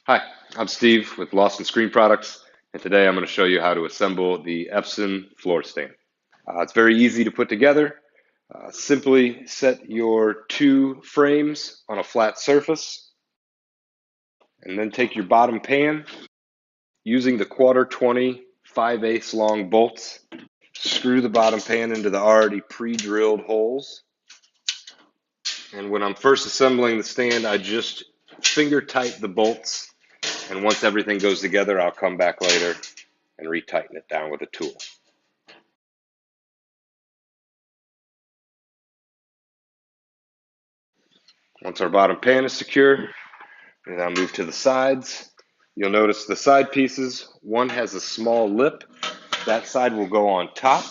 Hi, I'm Steve with Lawson Screen Products, and today I'm going to show you how to assemble the Epson floor stand. It's very easy to put together. Simply set your two frames on a flat surface, and then take your bottom pan using the 1/4-20 5/8 long bolts. Screw the bottom pan into the already pre-drilled holes. And when I'm first assembling the stand, I just finger tight the bolts. And once everything goes together, I'll come back later and retighten it down with a tool. Once our bottom pan is secure, we now move to the sides. You'll notice the side pieces, one has a small lip. That side will go on top.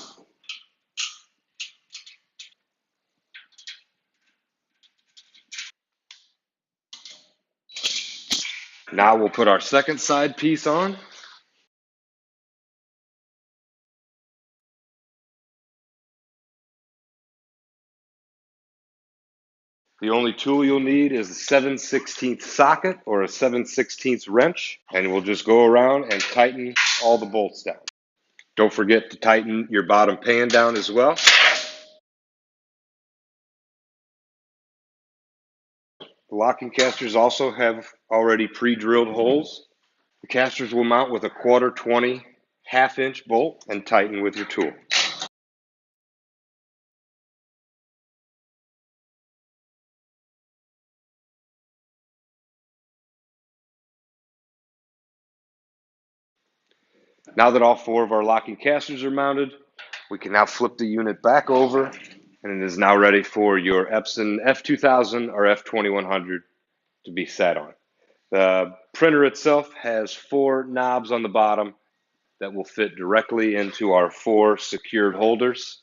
Now we'll put our second side piece on. The only tool you'll need is a 7/16 socket or a 7/16 wrench, and we'll just go around and tighten all the bolts down. Don't forget to tighten your bottom pan down as well. The locking casters also have already pre-drilled holes. The casters will mount with a 1/4-20 1/2-inch bolt and tighten with your tool. Now that all four of our locking casters are mounted, we can now flip the unit back over, and it is now ready for your Epson F2000 or F2100 to be sat on. The printer itself has 4 knobs on the bottom that will fit directly into our 4 secured holders.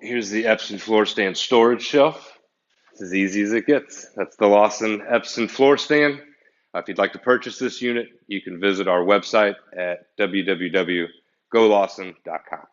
Here's the Epson floor stand storage shelf. It's as easy as it gets. That's the Lawson Epson floor stand. If you'd like to purchase this unit, you can visit our website at www.golawson.com.